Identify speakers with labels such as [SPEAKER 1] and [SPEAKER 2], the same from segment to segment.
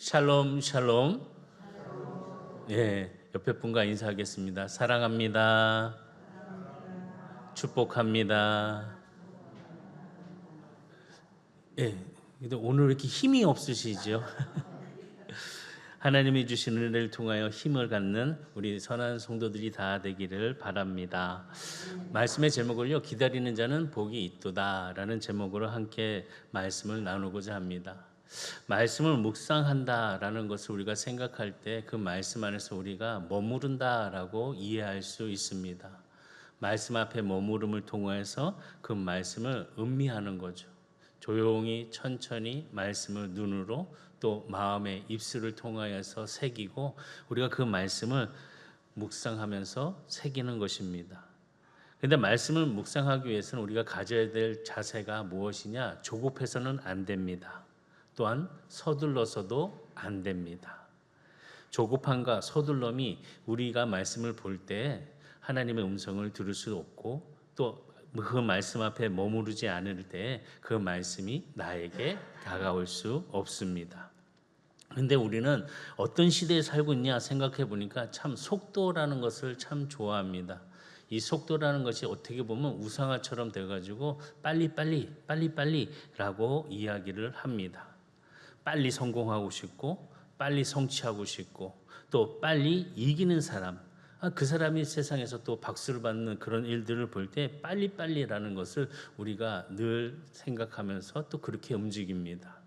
[SPEAKER 1] 샬롬 샬롬. 예, 옆에 분과 인사하겠습니다. 사랑합니다. 축복합니다. 예, 근데 오늘 왜 이렇게 힘이 없으시죠? 하나님이 주신 은혜를 통하여 힘을 갖는 우리 선한 성도들이 다 되기를 바랍니다. 말씀의 제목을요, 기다리는 자는 복이 있도다라는 제목으로 함께 말씀을 나누고자 합니다. 말씀을 묵상한다라는 것을 우리가 생각할 때 그 말씀 안에서 우리가 머무른다라고 이해할 수 있습니다. 말씀 앞에 머무름을 통해서 그 말씀을 음미하는 거죠. 조용히 천천히 말씀을 눈으로 또 마음의 입술을 통하여서 새기고 우리가 그 말씀을 묵상하면서 새기는 것입니다. 그런데 말씀을 묵상하기 위해서는 우리가 가져야 될 자세가 무엇이냐? 조급해서는 안 됩니다. 또한 서둘러서도 안 됩니다. 조급함과 서둘럼이 우리가 말씀을 볼 때 하나님의 음성을 들을 수 없고 또 그 말씀 앞에 머무르지 않을 때 그 말씀이 나에게 다가올 수 없습니다. 그런데 우리는 어떤 시대에 살고 있냐 생각해 보니까 참 속도라는 것을 참 좋아합니다. 이 속도라는 것이 어떻게 보면 우상화처럼 돼가지고 빨리라고 이야기를 합니다. 빨리 성공하고 싶고 빨리 성취하고 싶고 또 빨리 이기는 사람, 그 사람이 세상에서 또 박수를 받는 그런 일들을 볼 때 빨리라는 것을 우리가 늘 생각하면서 또 그렇게 움직입니다.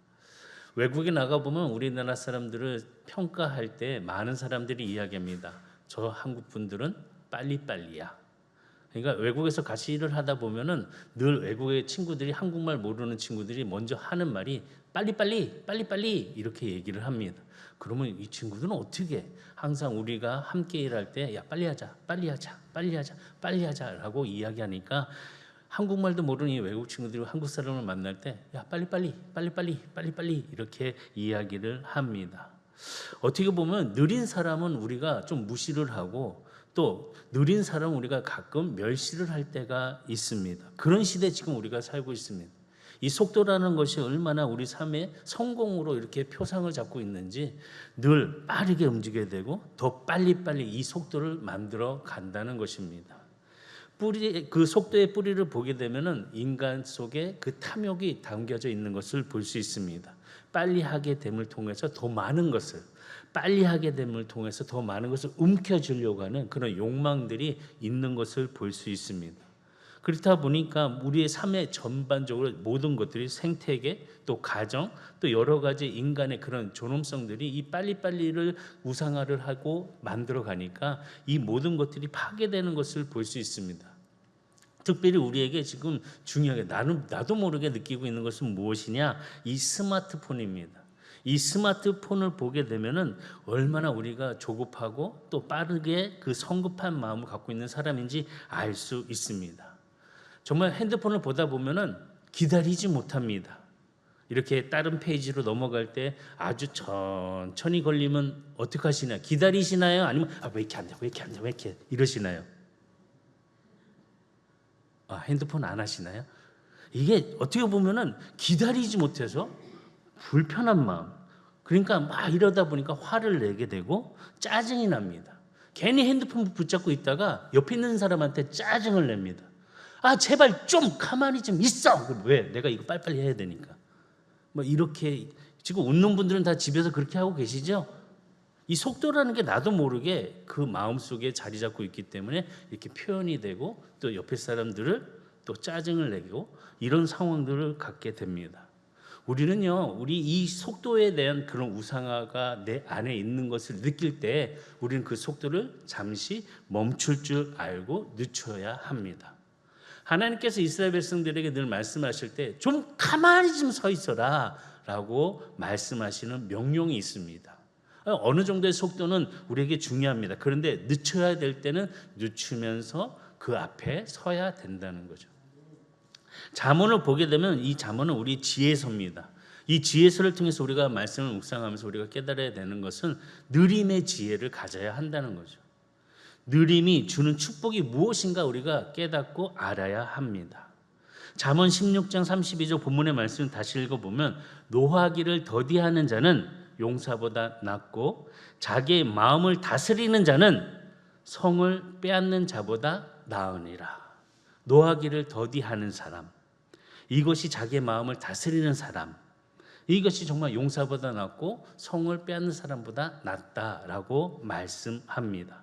[SPEAKER 1] 외국에 나가보면 우리나라 사람들을 평가할 때 많은 사람들이 이야기합니다. 저 한국 분들은 빨리야. 그러니까 외국에서 같이 일을 하다 보면은 늘 외국의 친구들이 한국말 모르는 친구들이 먼저 하는 말이 빨리 이렇게 얘기를 합니다. 그러면 이 친구들은 어떻게 항상 우리가 함께 일할 때 야 빨리 하자라고 이야기하니까 한국말도 모르는 이 외국 친구들이 한국 사람을 만날 때 야 빨리 이렇게 이야기를 합니다. 어떻게 보면 느린 사람은 우리가 좀 무시를 하고 또 느린 사람은 우리가 가끔 멸시를 할 때가 있습니다. 그런 시대에 지금 우리가 살고 있습니다. 이 속도라는 것이 얼마나 우리 삶의 성공으로 이렇게 표상을 잡고 있는지 늘 빠르게 움직여야 되고 더 빨리 이 속도를 만들어 간다는 것입니다. 그 속도의 뿌리를 보게 되면은 인간 속에 그 탐욕이 담겨져 있는 것을 볼 수 있습니다. 빨리 하게 됨을 통해서 더 많은 것을 움켜쥐려고 하는 그런 욕망들이 있는 것을 볼 수 있습니다. 그렇다 보니까 우리의 삶의 전반적으로 모든 것들이 생태계 또 가정 또 여러 가지 인간의 그런 존엄성들이 이 빨리를 우상화를 하고 만들어 가니까 이 모든 것들이 파괴되는 것을 볼 수 있습니다. 특별히 우리에게 지금 중요하게 나도 모르게 느끼고 있는 것은 무엇이냐? 이 스마트폰입니다. 이 스마트폰을 보게 되면은 얼마나 우리가 조급하고 또 빠르게 그 성급한 마음을 갖고 있는 사람인지 알 수 있습니다. 정말 핸드폰을 보다 보면은 기다리지 못합니다. 이렇게 다른 페이지로 넘어갈 때 아주 천천히 걸리면 어떻게 하시나요? 기다리시나요? 아니면 왜 이렇게 안 돼? 이러시나요? 핸드폰 안 하시나요? 이게 어떻게 보면은 기다리지 못해서 불편한 마음, 그러니까 막 이러다 보니까 화를 내게 되고 짜증이 납니다. 괜히 핸드폰 붙잡고 있다가 옆에 있는 사람한테 짜증을 냅니다. 제발 좀 가만히 좀 있어. 왜? 내가 이거 빨리빨리 해야 되니까. 이렇게 지금 웃는 분들은 다 집에서 그렇게 하고 계시죠? 이 속도라는 게 나도 모르게 그 마음속에 자리 잡고 있기 때문에 이렇게 표현이 되고 또 옆에 사람들을 또 짜증을 내고 이런 상황들을 갖게 됩니다. 우리는요, 우리 이 속도에 대한 그런 우상화가 내 안에 있는 것을 느낄 때 우리는 그 속도를 잠시 멈출 줄 알고 늦춰야 합니다. 하나님께서 이스라엘 백성들에게 늘 말씀하실 때 좀 가만히 좀 서 있어라 라고 말씀하시는 명령이 있습니다. 어느 정도의 속도는 우리에게 중요합니다. 그런데 늦춰야 될 때는 늦추면서 그 앞에 서야 된다는 거죠. 잠언을 보게 되면 이 잠언은 우리 지혜서입니다. 이 지혜서를 통해서 우리가 말씀을 묵상하면서 우리가 깨달아야 되는 것은 느림의 지혜를 가져야 한다는 거죠. 느림이 주는 축복이 무엇인가 우리가 깨닫고 알아야 합니다. 잠언 16장 32절 본문의 말씀을 다시 읽어보면 노하기를 더디하는 자는 용사보다 낫고 자기의 마음을 다스리는 자는 성을 빼앗는 자보다 나으니라. 노하기를 더디하는 사람, 이것이 자기의 마음을 다스리는 사람, 이것이 정말 용사보다 낫고 성을 빼앗는 사람보다 낫다라고 말씀합니다.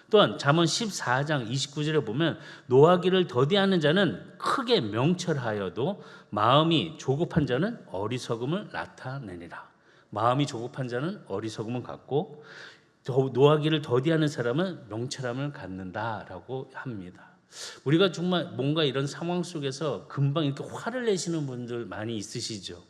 [SPEAKER 1] 또한 잠언 14장 29절에 보면 노하기를 더디하는 자는 크게 명철하여도 마음이 조급한 자는 어리석음을 나타내니라. 마음이 조급한 자는 어리석음을 갖고 노하기를 더디하는 사람은 명철함을 갖는다라고 합니다. 우리가 정말 뭔가 이런 상황 속에서 금방 이렇게 화를 내시는 분들 많이 있으시죠.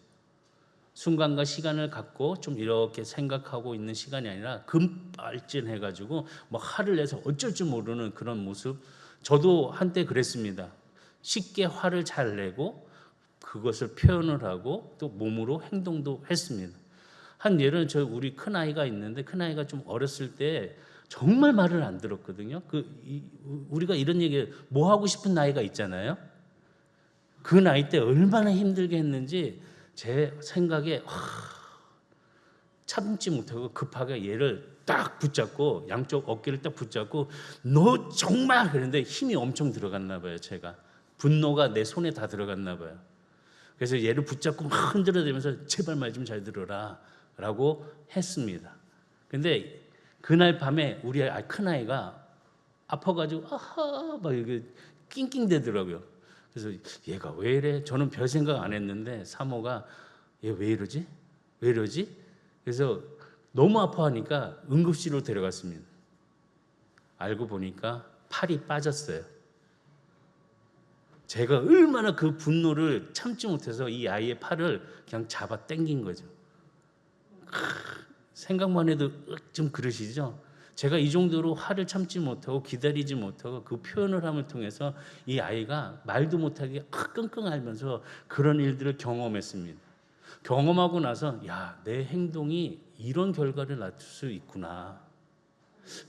[SPEAKER 1] 순간과 시간을 갖고 좀 이렇게 생각하고 있는 시간이 아니라 급발진해가지고 막 화를 내서 어쩔 줄 모르는 그런 모습. 저도 한때 그랬습니다. 쉽게 화를 잘 내고 그것을 표현을 하고 또 몸으로 행동도 했습니다. 한 예를 우리 큰 아이가 있는데 큰 아이가 좀 어렸을 때 정말 말을 안 들었거든요. 우리가 이런 얘기 뭐 하고 싶은 나이가 있잖아요. 그 나이 때 얼마나 힘들게 했는지 제 생각에 참지 못하고 급하게 얘를 딱 붙잡고 양쪽 어깨를 딱 붙잡고 너 정말 그런데 힘이 엄청 들어갔나 봐요. 제가 분노가 내 손에 다 들어갔나 봐요. 그래서 얘를 붙잡고 막 흔들어대면서 제발 말 좀 잘 들어라 라고 했습니다. 근데 그날 밤에 우리 큰 아이가 아파가지고 아하 막 이게 낑낑대더라고요. 그래서 얘가 왜 이래? 저는 별 생각 안 했는데 사모가 얘 왜 이러지? 왜 이러지? 그래서 너무 아파하니까 응급실로 데려갔습니다. 알고 보니까 팔이 빠졌어요. 제가 얼마나 그 분노를 참지 못해서 이 아이의 팔을 그냥 잡아 당긴 거죠. 생각만 해도 좀 그러시죠? 제가 이 정도로 화를 참지 못하고 기다리지 못하고 그 표현을 함을 통해서 이 아이가 말도 못하게 끙끙 앓면서 그런 일들을 경험했습니다. 경험하고 나서 내 행동이 이런 결과를 낳을 수 있구나.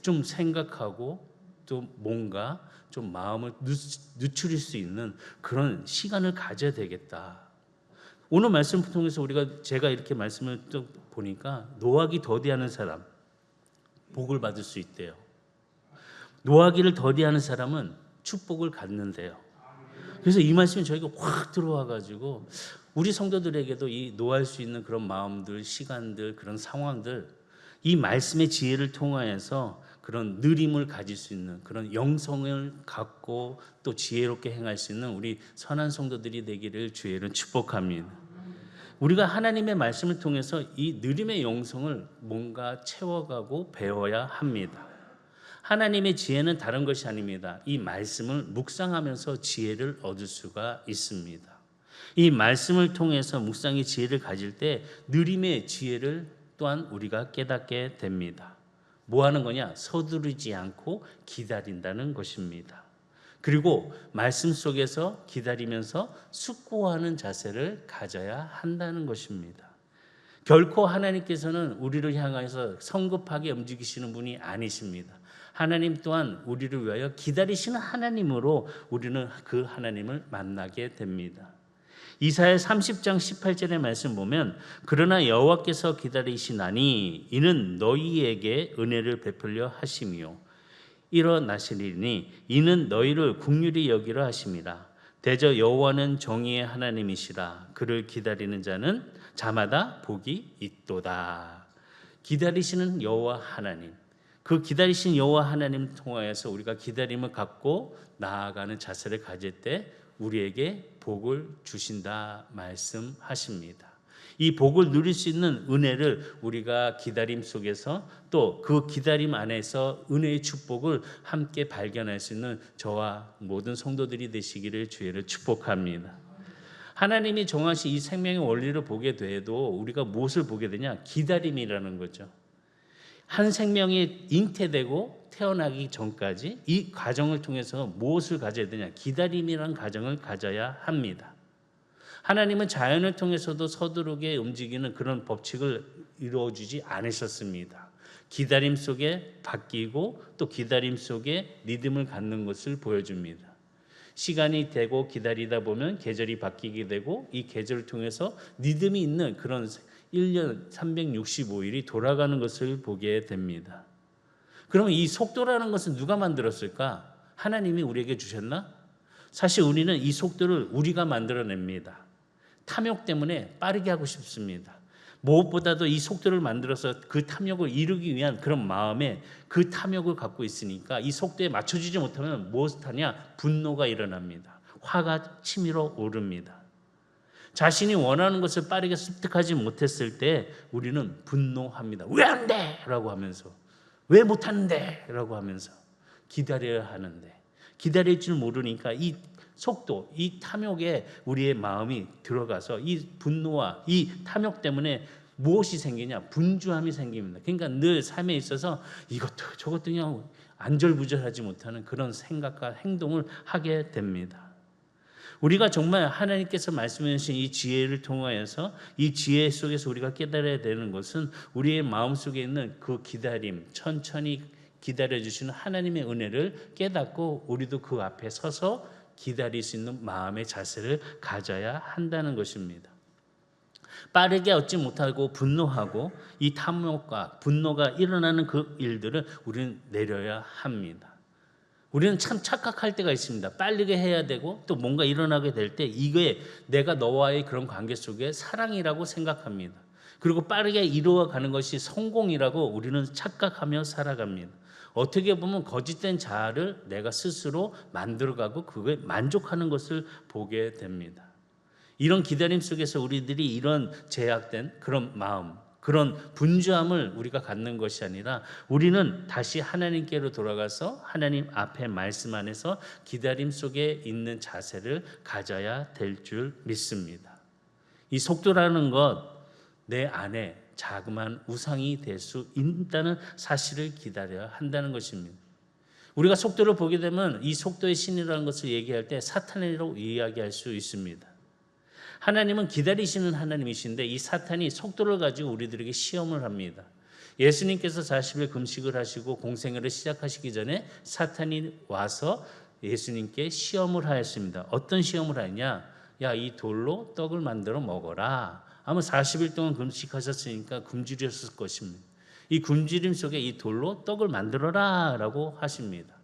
[SPEAKER 1] 좀 생각하고 또 뭔가 좀 마음을 누추릴 수 있는 그런 시간을 가져야 되겠다. 오늘 말씀을 통해서 제가 이렇게 말씀을 또 보니까 노하기 더디하는 사람 복을 받을 수 있대요. 노하기를 더디하는 사람은 축복을 갖는데요. 그래서 이 말씀이 저희가 확 들어와 가지고 우리 성도들에게도 이 노할 수 있는 그런 마음들, 시간들, 그런 상황들, 이 말씀의 지혜를 통하여서 그런 느림을 가질 수 있는 그런 영성을 갖고 또 지혜롭게 행할 수 있는 우리 선한 성도들이 되기를 주의를 축복합니다. 우리가 하나님의 말씀을 통해서 이 느림의 영성을 뭔가 채워가고 배워야 합니다. 하나님의 지혜는 다른 것이 아닙니다. 이 말씀을 묵상하면서 지혜를 얻을 수가 있습니다. 이 말씀을 통해서 묵상의 지혜를 가질 때 느림의 지혜를 또한 우리가 깨닫게 됩니다. 뭐 하는 거냐? 서두르지 않고 기다린다는 것입니다. 그리고 말씀 속에서 기다리면서 숙고하는 자세를 가져야 한다는 것입니다. 결코 하나님께서는 우리를 향해서 성급하게 움직이시는 분이 아니십니다. 하나님 또한 우리를 위하여 기다리시는 하나님으로 우리는 그 하나님을 만나게 됩니다. 이사야 30장 18절의 말씀 보면 그러나 여호와께서 기다리시나니 이는 너희에게 은혜를 베풀려 하심이요 일어나시리니 이는 너희를 긍휼히 여기려 하심이라. 대저 여호와는 정의의 하나님이시라. 그를 기다리는 자마다 복이 있도다. 기다리시는 여호와 하나님, 그 기다리신 여호와 하나님 통하여서 우리가 기다림을 갖고 나아가는 자세를 가질 때 우리에게 복을 주신다 말씀하십니다. 이 복을 누릴 수 있는 은혜를 우리가 기다림 속에서 또 그 기다림 안에서 은혜의 축복을 함께 발견할 수 있는 저와 모든 성도들이 되시기를 주의를 축복합니다. 하나님이 정하신 이 생명의 원리를 보게 돼도 우리가 무엇을 보게 되냐? 기다림이라는 거죠. 한 생명이 잉태되고 태어나기 전까지 이 과정을 통해서 무엇을 가져야 되냐? 기다림이라는 과정을 가져야 합니다. 하나님은 자연을 통해서도 서두르게 움직이는 그런 법칙을 이루어주지 않으셨습니다. 기다림 속에 바뀌고 또 기다림 속에 리듬을 갖는 것을 보여줍니다. 시간이 되고 기다리다 보면 계절이 바뀌게 되고 이 계절을 통해서 리듬이 있는 그런 1년 365일이 돌아가는 것을 보게 됩니다. 그러면 이 속도라는 것은 누가 만들었을까? 하나님이 우리에게 주셨나? 사실 우리는 이 속도를 우리가 만들어냅니다. 탐욕 때문에 빠르게 하고 싶습니다. 무엇보다도 이 속도를 만들어서 그 탐욕을 이루기 위한 그런 마음에 그 탐욕을 갖고 있으니까 이 속도에 맞춰주지 못하면 무엇을 하냐? 분노가 일어납니다. 화가 치밀어 오릅니다. 자신이 원하는 것을 빠르게 습득하지 못했을 때 우리는 분노합니다. 왜 안 돼? 라고 하면서, 왜 못하는데? 라고 하면서 기다려야 하는데, 기다릴 줄 모르니까 이 속도, 이 탐욕에 우리의 마음이 들어가서 이 분노와 이 탐욕 때문에 무엇이 생기냐? 분주함이 생깁니다. 그러니까 늘 삶에 있어서 이것도 저것도 그냥 안절부절하지 못하는 그런 생각과 행동을 하게 됩니다. 우리가 정말 하나님께서 말씀해 주신 이 지혜를 통하여서 이 지혜 속에서 우리가 깨달아야 되는 것은 우리의 마음속에 있는 그 기다림, 천천히 기다려주시는 하나님의 은혜를 깨닫고 우리도 그 앞에 서서 기다릴 수 있는 마음의 자세를 가져야 한다는 것입니다. 빠르게 얻지 못하고 분노하고 이 탐욕과 분노가 일어나는 그 일들을 우리는 내려야 합니다. 우리는 참 착각할 때가 있습니다. 빠르게 해야 되고 또 뭔가 일어나게 될 때 이게 내가 너와의 그런 관계 속에 사랑이라고 생각합니다. 그리고 빠르게 이루어가는 것이 성공이라고 우리는 착각하며 살아갑니다. 어떻게 보면 거짓된 자아를 내가 스스로 만들어가고 그거에 만족하는 것을 보게 됩니다. 이런 기다림 속에서 우리들이 이런 제약된 그런 마음, 그런 분주함을 우리가 갖는 것이 아니라 우리는 다시 하나님께로 돌아가서 하나님 앞에 말씀 안에서 기다림 속에 있는 자세를 가져야 될 줄 믿습니다. 이 속도라는 것 내 안에 자그마한 우상이 될 수 있다는 사실을 기다려야 한다는 것입니다. 우리가 속도를 보게 되면 이 속도의 신이라는 것을 얘기할 때 사탄이라고 이야기할 수 있습니다. 하나님은 기다리시는 하나님이신데 이 사탄이 속도를 가지고 우리들에게 시험을 합니다. 예수님께서 40일 금식을 하시고 공생애를 시작하시기 전에 사탄이 와서 예수님께 시험을 하였습니다. 어떤 시험을 하냐? 야, 이 돌로 떡을 만들어 먹어라. 아마 40일 동안 금식하셨으니까 굶주렸을 것입니다. 이 굶주림 속에 이 돌로 떡을 만들어라 라고 하십니다.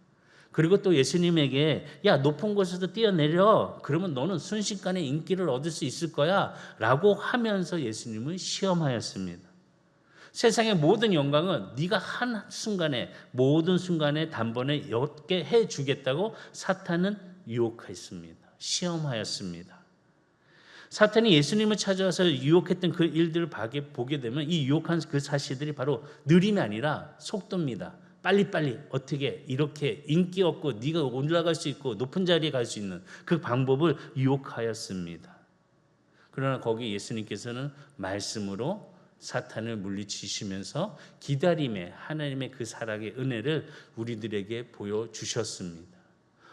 [SPEAKER 1] 그리고 또 예수님에게 야, 높은 곳에서 뛰어내려. 그러면 너는 순식간에 인기를 얻을 수 있을 거야 라고 하면서 예수님을 시험하였습니다. 세상의 모든 영광은 네가 한순간에 모든 순간에 단번에 얻게 해주겠다고 사탄은 유혹했습니다. 시험하였습니다. 사탄이 예수님을 찾아와서 유혹했던 그 일들을 보게 되면 이 유혹한 그 사실들이 바로 느림이 아니라 속도입니다. 빨리빨리 어떻게 이렇게 인기 얻고 네가 올라갈 수 있고 높은 자리에 갈 수 있는 그 방법을 유혹하였습니다. 그러나 거기 예수님께서는 말씀으로 사탄을 물리치시면서 기다림의 하나님의 그 사랑의 은혜를 우리들에게 보여주셨습니다.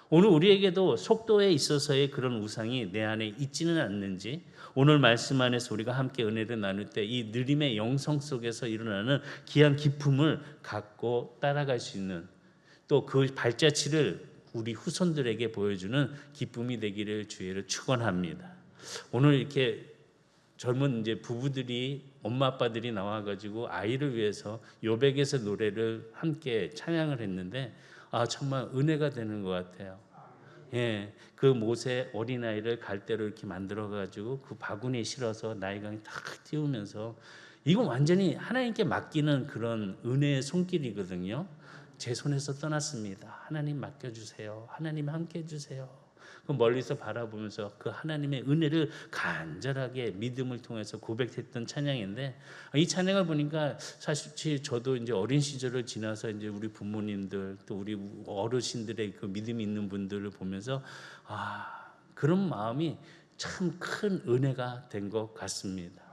[SPEAKER 1] 오늘 우리에게도 속도에 있어서의 그런 우상이 내 안에 있지는 않는지 오늘 말씀 안에서 우리가 함께 은혜를 나눌 때 이 느림의 영성 속에서 일어나는 귀한 기쁨을 갖고 따라갈 수 있는 또 그 발자취를 우리 후손들에게 보여주는 기쁨이 되기를 주의를 축원합니다. 오늘 이렇게 젊은 이제 부부들이 엄마 아빠들이 나와가지고 아이를 위해서 요백에서 노래를 함께 찬양을 했는데 정말 은혜가 되는 것 같아요. 예, 그 모세 어린아이를 갈대로 이렇게 만들어가지고 그 바구니에 실어서 나이강이 탁 띄우면서 이건 완전히 하나님께 맡기는 그런 은혜의 손길이거든요. 제 손에서 떠났습니다. 하나님 맡겨주세요. 하나님 함께 해주세요. 그 멀리서 바라보면서 그 하나님의 은혜를 간절하게 믿음을 통해서 고백했던 찬양인데 이 찬양을 보니까 사실 저도 이제 어린 시절을 지나서 이제 우리 부모님들 또 우리 어르신들의 그 믿음이 있는 분들을 보면서 그런 마음이 참 큰 은혜가 된 것 같습니다.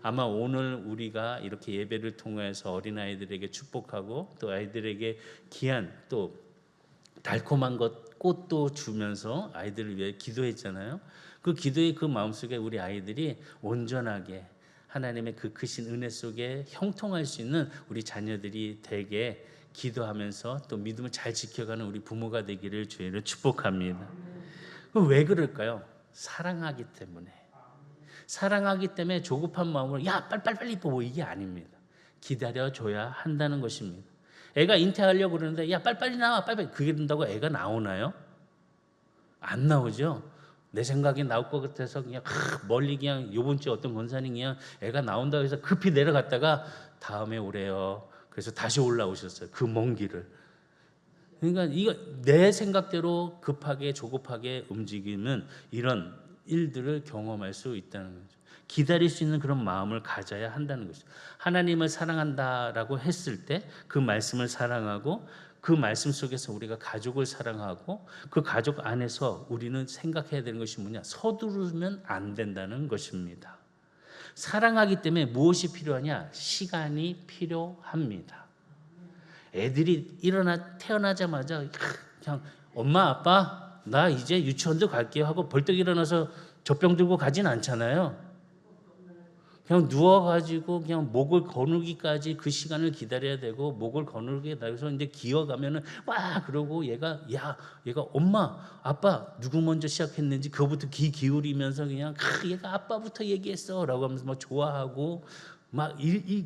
[SPEAKER 1] 아마 오늘 우리가 이렇게 예배를 통해서 어린아이들에게 축복하고 또 아이들에게 귀한 또 달콤한 꽃도 주면서 아이들을 위해 기도했잖아요. 그 기도의 그 마음속에 우리 아이들이 온전하게 하나님의 그 크신 은혜 속에 형통할 수 있는 우리 자녀들이 되게 기도하면서 또 믿음을 잘 지켜가는 우리 부모가 되기를 주의를 축복합니다. 왜 그럴까요? 사랑하기 때문에. 사랑하기 때문에 조급한 마음으로 야 빨리빨리 입어 이게 아닙니다. 기다려줘야 한다는 것입니다. 애가 잉태하려고 그러는데 야 빨리빨리 나와 빨리빨리 그게 된다고 애가 나오나요? 안 나오죠. 내 생각에 나올 것 같아서 그냥 멀리 그냥 요번 주에 어떤 권사님 그냥 애가 나온다고 해서 급히 내려갔다가 다음에 오래요. 그래서 다시 올라오셨어요. 그 먼 길을. 그러니까 이거 내 생각대로 급하게 조급하게 움직이면 이런 일들을 경험할 수 있다는 거죠. 기다릴 수 있는 그런 마음을 가져야 한다는 것이죠. 하나님을 사랑한다라고 했을 때 그 말씀을 사랑하고 그 말씀 속에서 우리가 가족을 사랑하고 그 가족 안에서 우리는 생각해야 되는 것이 뭐냐? 서두르면 안 된다는 것입니다. 사랑하기 때문에 무엇이 필요하냐? 시간이 필요합니다. 애들이 태어나자마자 그냥 엄마 아빠 나 이제 유치원도 갈게요 하고 벌떡 일어나서 젖병 들고 가진 않잖아요. 그냥 누워가지고 그냥 목을 거누기까지 그 시간을 기다려야 되고 목을 거누게 나서 이제 기어가면은 와 그러고 얘가 엄마 아빠 누구 먼저 시작했는지 그거부터 귀 기울이면서 그냥 얘가 아빠부터 얘기했어라고 하면서 막 좋아하고 막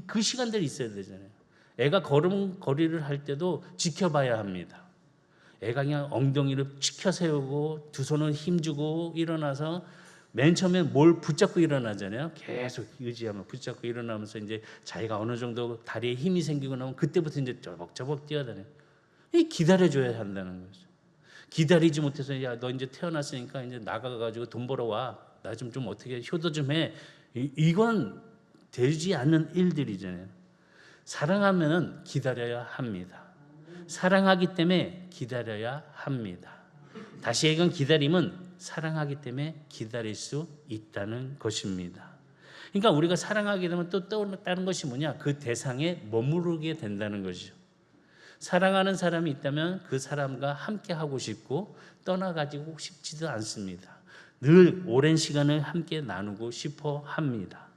[SPEAKER 1] 그 시간들이 있어야 되잖아요. 애가 걸음걸이를 할 때도 지켜봐야 합니다. 애가 그냥 엉덩이를 치켜 세우고 두 손을 힘주고 일어나서 맨 처음에 뭘 붙잡고 일어나잖아요. 계속 의지하면 붙잡고 일어나면서 이제 자기가 어느 정도 다리에 힘이 생기고 나면 그때부터 이제 저벅저벅 뛰어다녀요. 기다려줘야 한다는 거죠. 기다리지 못해서 야 너 이제 태어났으니까 이제 나가가지고 돈 벌어와. 나 좀 어떻게 효도 좀 해. 이건 되지 않는 일들이잖아요. 사랑하면 기다려야 합니다. 사랑하기 때문에 기다려야 합니다. 다시 얘기한 기다림은 사랑하기 때문에 기다릴 수 있다는 것입니다. 그러니까 우리가 사랑하게 되면 또 떠오르는 것이 뭐냐? 그 대상에 머무르게 된다는 것이죠. 사랑하는 사람이 있다면 그 사람과 함께 하고 싶고 떠나가지고 싶지도 않습니다. 늘 오랜 시간을 함께 나누고 싶어 합니다.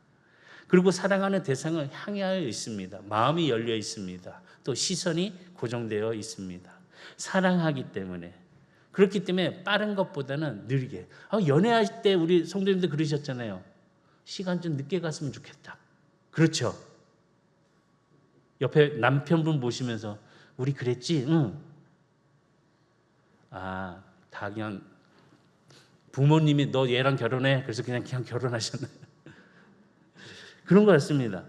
[SPEAKER 1] 그리고 사랑하는 대상을 향하여 있습니다. 마음이 열려 있습니다. 또 시선이 고정되어 있습니다. 사랑하기 때문에. 그렇기 때문에 빠른 것보다는 느리게. 연애할 때 우리 성도님들 그러셨잖아요. 시간 좀 늦게 갔으면 좋겠다. 그렇죠. 옆에 남편분 보시면서 우리 그랬지? 응. 다 그냥 부모님이 너 얘랑 결혼해. 그래서 그냥 결혼하셨나요? 그런 것 같습니다.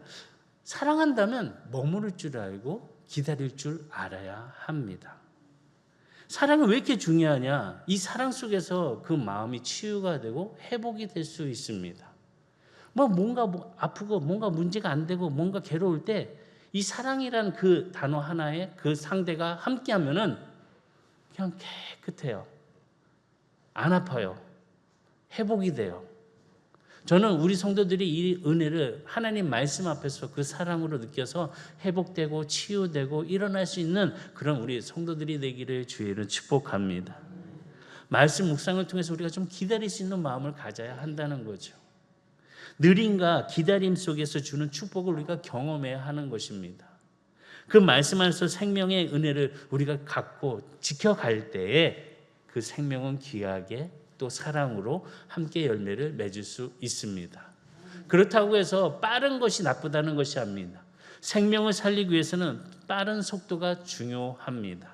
[SPEAKER 1] 사랑한다면 머무를 줄 알고 기다릴 줄 알아야 합니다. 사랑이 왜 이렇게 중요하냐? 이 사랑 속에서 그 마음이 치유가 되고 회복이 될 수 있습니다. 뭔가 아프고 뭔가 문제가 안 되고 뭔가 괴로울 때 이 사랑이란 그 단어 하나에 그 상대가 함께하면은 그냥 깨끗해요. 안 아파요. 회복이 돼요. 저는 우리 성도들이 이 은혜를 하나님 말씀 앞에서 그 사랑으로 느껴서 회복되고 치유되고 일어날 수 있는 그런 우리 성도들이 되기를 주의를 축복합니다. 말씀 묵상을 통해서 우리가 좀 기다릴 수 있는 마음을 가져야 한다는 거죠. 느림과 기다림 속에서 주는 축복을 우리가 경험해야 하는 것입니다. 그 말씀 안에서 생명의 은혜를 우리가 갖고 지켜갈 때에 그 생명은 귀하게 또 사랑으로 함께 열매를 맺을 수 있습니다. 그렇다고 해서 빠른 것이 나쁘다는 것이 아닙니다. 생명을 살리기 위해서는 빠른 속도가 중요합니다.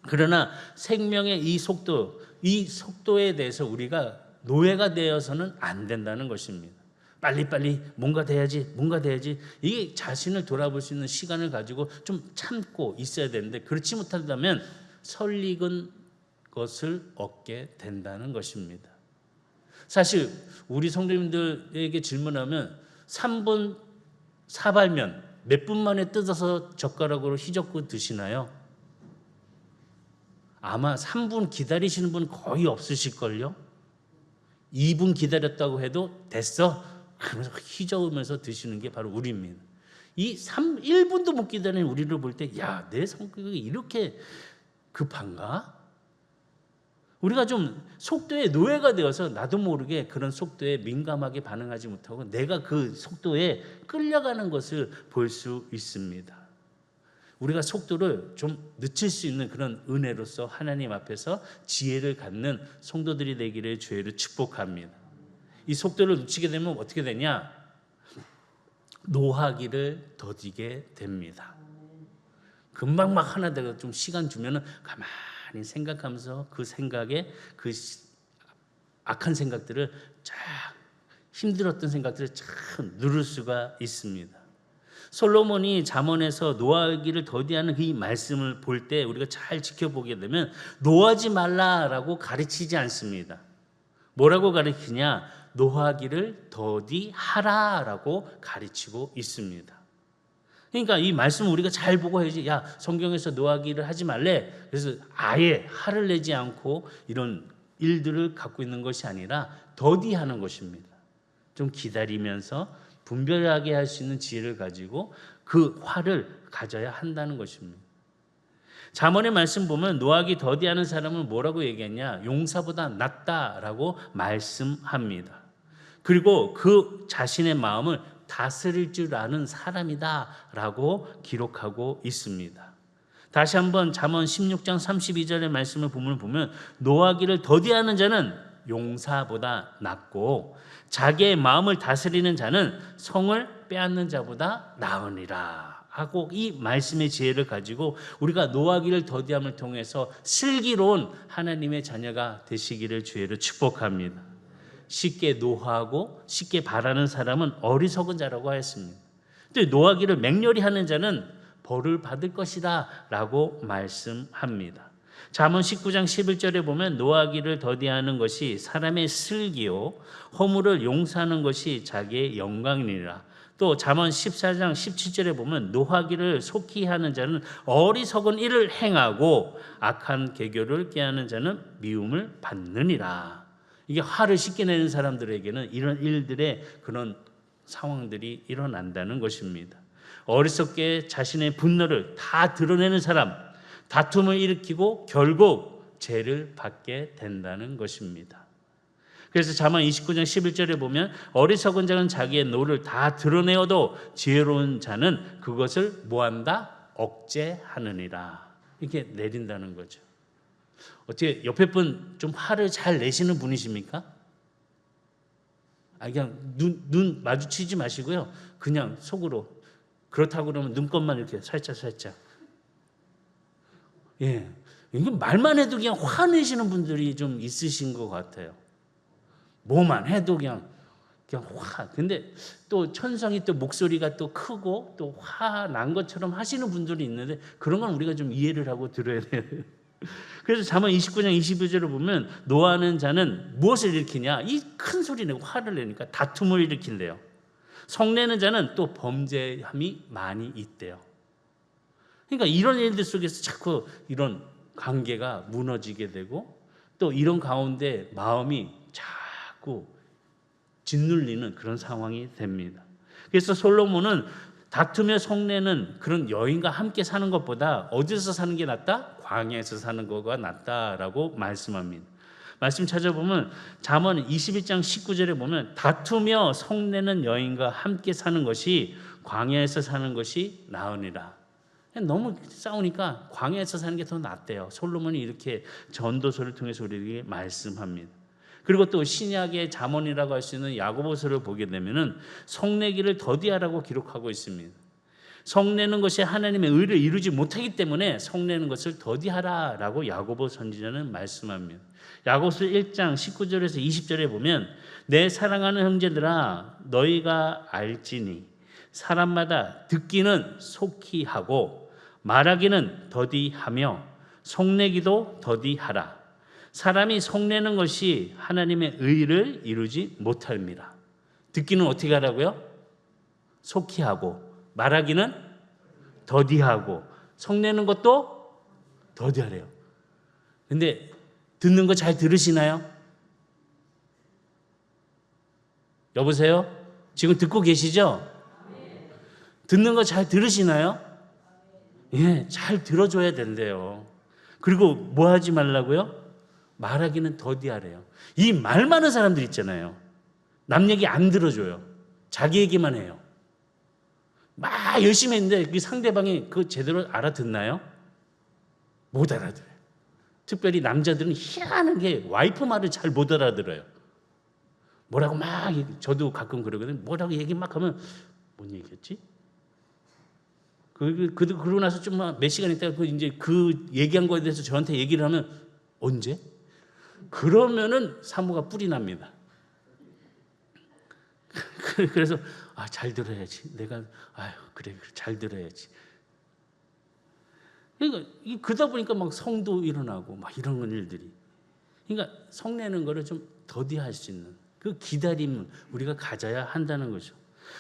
[SPEAKER 1] 그러나 생명의 이 속도에 대해서 우리가 노예가 되어서는 안 된다는 것입니다. 빨리빨리 뭔가 돼야지. 이게 자신을 돌아볼 수 있는 시간을 가지고 좀 참고 있어야 되는데 그렇지 못한다면 설익은 것을 얻게 된다는 것입니다. 사실 우리 성도님들에게 질문하면 3분 사발면 몇 분 만에 뜯어서 젓가락으로 휘젓고 드시나요? 아마 3분 기다리시는 분 거의 없으실걸요? 2분 기다렸다고 해도 됐어? 그러면서 휘저으면서 드시는 게 바로 우리입니다. 1분도 못 기다리는 우리를 볼 때 야, 내 성격이 이렇게 급한가? 우리가 좀 속도에 노예가 되어서 나도 모르게 그런 속도에 민감하게 반응하지 못하고 내가 그 속도에 끌려가는 것을 볼 수 있습니다. 우리가 속도를 좀 늦출 수 있는 그런 은혜로서 하나님 앞에서 지혜를 갖는 성도들이 되기를 주의를 축복합니다. 이 속도를 놓치게 되면 어떻게 되냐? 노하기를 더디게 됩니다. 금방 막 하나 되고 좀 시간 주면은 가만히 생각하면서 그 생각에 그 악한 생각들을 쫙 힘들었던 생각들을 쫙 누를 수가 있습니다. 솔로몬이 잠언에서 노하기를 더디하는 이 말씀을 볼 때 우리가 잘 지켜보게 되면 노하지 말라라고 가르치지 않습니다. 뭐라고 가르치냐? 노하기를 더디하라라고 가르치고 있습니다. 그러니까 이 말씀을 우리가 잘 보고 해야지. 야, 성경에서 노하기를 하지 말래. 그래서 아예 화를 내지 않고 이런 일들을 갖고 있는 것이 아니라 더디하는 것입니다. 좀 기다리면서 분별하게 할 수 있는 지혜를 가지고 그 화를 가져야 한다는 것입니다. 잠언의 말씀 보면 노하기 더디하는 사람은 뭐라고 얘기했냐? 용사보다 낫다라고 말씀합니다. 그리고 그 자신의 마음을 다스릴 줄 아는 사람이다라고 기록하고 있습니다. 다시 한번 잠언 16장 32절의 말씀을 보면 노하기를 더디하는 자는 용사보다 낫고 자기의 마음을 다스리는 자는 성을 빼앗는 자보다 나으니라 하고 이 말씀의 지혜를 가지고 우리가 노하기를 더디함을 통해서 슬기로운 하나님의 자녀가 되시기를 주의로 축복합니다. 쉽게 노하고 쉽게 바라는 사람은 어리석은 자라고 하였습니다. 또 노하기를 맹렬히 하는 자는 벌을 받을 것이다 라고 말씀합니다. 잠언 19장 11절에 보면 노하기를 더디하는 것이 사람의 슬기요 허물을 용서하는 것이 자기의 영광이니라. 또 잠언 14장 17절에 보면 노하기를 속히 하는 자는 어리석은 일을 행하고 악한 계교를 꾀하는 자는 미움을 받느니라. 이게 화를 쉽게 내는 사람들에게는 이런 일들의 그런 상황들이 일어난다는 것입니다. 어리석게 자신의 분노를 다 드러내는 사람, 다툼을 일으키고 결국 죄를 받게 된다는 것입니다. 그래서 잠언 29장 11절에 보면 어리석은 자는 자기의 노를 다 드러내어도 지혜로운 자는 그것을 뭐한다? 억제하느니라. 이렇게 내린다는 거죠. 어떻게 옆에 분 좀 화를 잘 내시는 분이십니까? 그냥 눈 마주치지 마시고요. 그냥 속으로 그렇다고 그러면 눈곱만 이렇게 살짝. 예, 이게 말만 해도 그냥 화내시는 분들이 좀 있으신 것 같아요. 뭐만 해도 그냥 화. 근데 또 천성이 또 목소리가 또 크고 또 화난 것처럼 하시는 분들이 있는데 그런 건 우리가 좀 이해를 하고 들어야 돼요. 그래서 잠언 29장 22절을 보면 노하는 자는 무엇을 일으키냐? 이 큰 소리 내고 화를 내니까 다툼을 일으킨대요. 성내는 자는 또 범죄함이 많이 있대요. 그러니까 이런 일들 속에서 자꾸 이런 관계가 무너지게 되고 또 이런 가운데 마음이 자꾸 짓눌리는 그런 상황이 됩니다. 그래서 솔로몬은 다투며 성내는 그런 여인과 함께 사는 것보다 어디서 사는 게 낫다? 광야에서 사는 거가 낫다라고 말씀합니다. 말씀 찾아보면 잠언 21장 19절에 보면 다투며 성내는 여인과 함께 사는 것이 광야에서 사는 것이 나으니라. 너무 싸우니까 광야에서 사는 게 더 낫대요. 솔로몬이 이렇게 전도서를 통해서 우리에게 말씀합니다. 그리고 또 신약의 잠언이라고 할 수 있는 야고보서를 보게 되면은 성내기를 더디하라고 기록하고 있습니다. 성내는 것이 하나님의 의를 이루지 못하기 때문에 성내는 것을 더디하라라고 야고보 선지자는 말씀합니다. 야고보서 1장 19절에서 20절에 보면 내 사랑하는 형제들아 너희가 알지니 사람마다 듣기는 속히 하고 말하기는 더디하며 속내기도 더디하라. 사람이 속내는 것이 하나님의 의를 이루지 못할니라. 듣기는 어떻게 하라고요? 속히 하고 말하기는 더디하고 속내는 것도 더디하래요. 근데 듣는 거 잘 들으시나요? 여보세요? 지금 듣고 계시죠? 듣는 거 잘 들으시나요? 예, 잘 들어줘야 된대요. 그리고 뭐 하지 말라고요? 말하기는 더디하래요. 이 말 많은 사람들 있잖아요. 남 얘기 안 들어줘요. 자기 얘기만 해요. 막 열심히 했는데 그 상대방이 그 제대로 알아듣나요? 못 알아들어요. 특별히 남자들은 희한한 게 와이프 말을 잘 못 알아들어요. 뭐라고 막 저도 가끔 그러거든요. 뭐라고 얘기 막 하면 뭔 얘기였지? 그러고 나서 좀 몇 시간 있다가 이제 그 얘기한 거에 대해서 저한테 얘기를 하면 언제? 그러면은 사모가 뿔이 납니다. 그래서 잘 들어야지. 내가 그래 잘 들어야지. 그러니까 그러다 보니까 막 성도 일어나고 막 이런 일들이. 그러니까 성내는 거를 좀 더디할 수 있는 그 기다림을 우리가 가져야 한다는 거죠.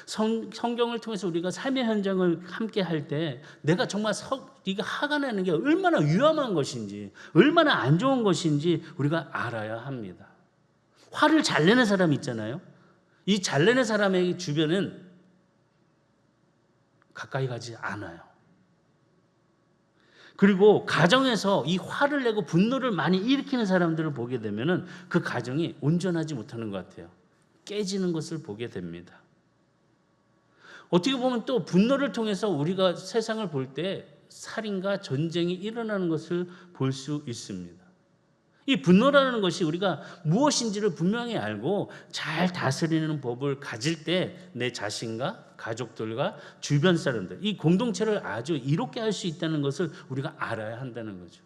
[SPEAKER 1] 성경을 통해서 우리가 삶의 현장을 함께 할 때 내가 정말 이게 화가 나는 게 얼마나 위험한 것인지, 얼마나 안 좋은 것인지 우리가 알아야 합니다. 화를 잘 내는 사람 있잖아요. 이 잘 내는 사람의 주변은 가까이 가지 않아요. 그리고 가정에서 이 화를 내고 분노를 많이 일으키는 사람들을 보게 되면은 그 가정이 온전하지 못하는 것 같아요. 깨지는 것을 보게 됩니다. 어떻게 보면 또 분노를 통해서 우리가 세상을 볼 때 살인과 전쟁이 일어나는 것을 볼 수 있습니다. 이 분노라는 것이 우리가 무엇인지를 분명히 알고 잘 다스리는 법을 가질 때 내 자신과 가족들과 주변 사람들, 이 공동체를 아주 이롭게 할 수 있다는 것을 우리가 알아야 한다는 거죠.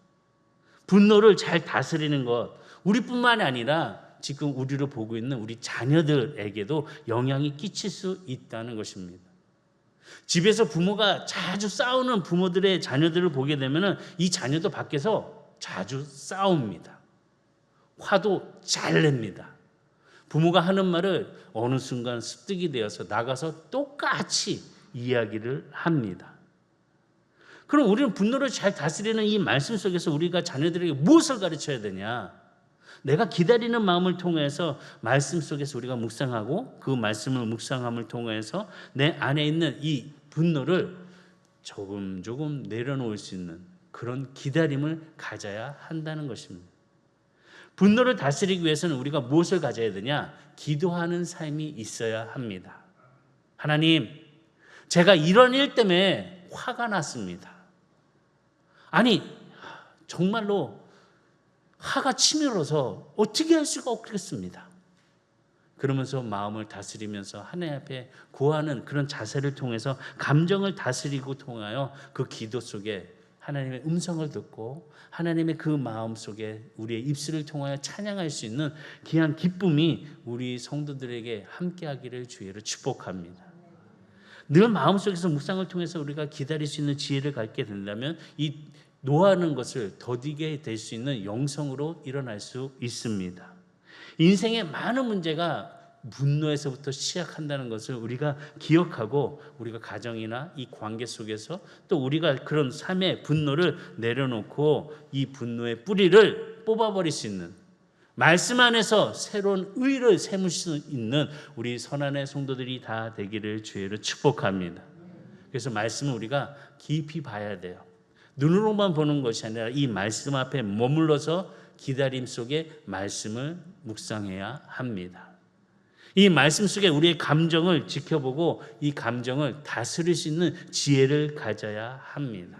[SPEAKER 1] 분노를 잘 다스리는 것, 우리뿐만 아니라 지금 우리를 보고 있는 우리 자녀들에게도 영향이 끼칠 수 있다는 것입니다. 집에서 부모가 자주 싸우는 부모들의 자녀들을 보게 되면 이 자녀도 밖에서 자주 싸웁니다. 화도 잘 냅니다. 부모가 하는 말을 어느 순간 습득이 되어서 나가서 똑같이 이야기를 합니다. 그럼 우리는 분노를 잘 다스리는 이 말씀 속에서 우리가 자녀들에게 무엇을 가르쳐야 되냐? 내가 기다리는 마음을 통해서 말씀 속에서 우리가 묵상하고 그 말씀을 묵상함을 통해서 내 안에 있는 이 분노를 조금 내려놓을 수 있는 그런 기다림을 가져야 한다는 것입니다. 분노를 다스리기 위해서는 우리가 무엇을 가져야 되냐? 기도하는 삶이 있어야 합니다. 하나님, 제가 이런 일 때문에 화가 났습니다. 아니, 정말로 화가 치밀어서 어떻게 할 수가 없겠습니다. 그러면서 마음을 다스리면서 하나님 앞에 구하는 그런 자세를 통해서 감정을 다스리고 통하여 그 기도 속에 하나님의 음성을 듣고 하나님의 그 마음 속에 우리의 입술을 통하여 찬양할 수 있는 귀한 기쁨이 우리 성도들에게 함께하기를 주의로 축복합니다. 늘 마음속에서 묵상을 통해서 우리가 기다릴 수 있는 지혜를 갖게 된다면 이 노하는 것을 더디게 될 수 있는 영성으로 일어날 수 있습니다. 인생의 많은 문제가 분노에서부터 시작한다는 것을 우리가 기억하고 우리가 가정이나 이 관계 속에서 또 우리가 그런 삶의 분노를 내려놓고 이 분노의 뿌리를 뽑아버릴 수 있는 말씀 안에서 새로운 의를 세울 수 있는 우리 선한의 성도들이 다 되기를 주의로 축복합니다. 그래서 말씀을 우리가 깊이 봐야 돼요. 눈으로만 보는 것이 아니라 이 말씀 앞에 머물러서 기다림 속에 말씀을 묵상해야 합니다. 이 말씀 속에 우리의 감정을 지켜보고 이 감정을 다스릴 수 있는 지혜를 가져야 합니다.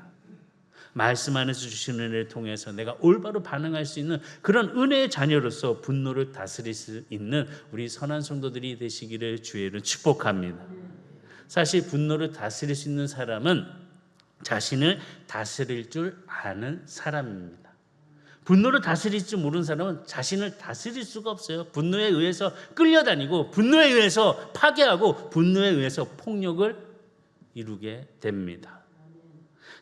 [SPEAKER 1] 말씀 안에서 주시는 은혜를 통해서 내가 올바로 반응할 수 있는 그런 은혜의 자녀로서 분노를 다스릴 수 있는 우리 선한 성도들이 되시기를 주의로 축복합니다. 사실 분노를 다스릴 수 있는 사람은 자신을 다스릴 줄 아는 사람입니다. 분노를 다스릴 줄 모르는 사람은 자신을 다스릴 수가 없어요. 분노에 의해서 끌려다니고 분노에 의해서 파괴하고 분노에 의해서 폭력을 이루게 됩니다.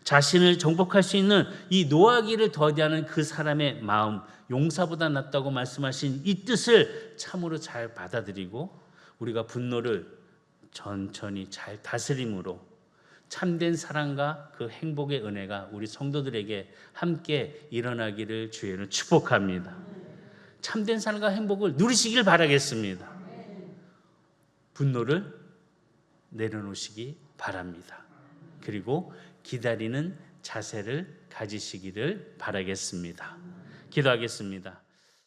[SPEAKER 1] 자신을 정복할 수 있는 이 노하기를 더디하는 그 사람의 마음, 용사보다 낫다고 말씀하신 이 뜻을 참으로 잘 받아들이고 우리가 분노를 천천히 잘 다스림으로 참된 사랑과 그 행복의 은혜가 우리 성도들에게 함께 일어나기를 주의로 축복합니다. 참된 사랑과 행복을 누리시길 바라겠습니다. 분노를 내려놓으시기 바랍니다. 그리고 기다리는 자세를 가지시기를 바라겠습니다. 기도하겠습니다.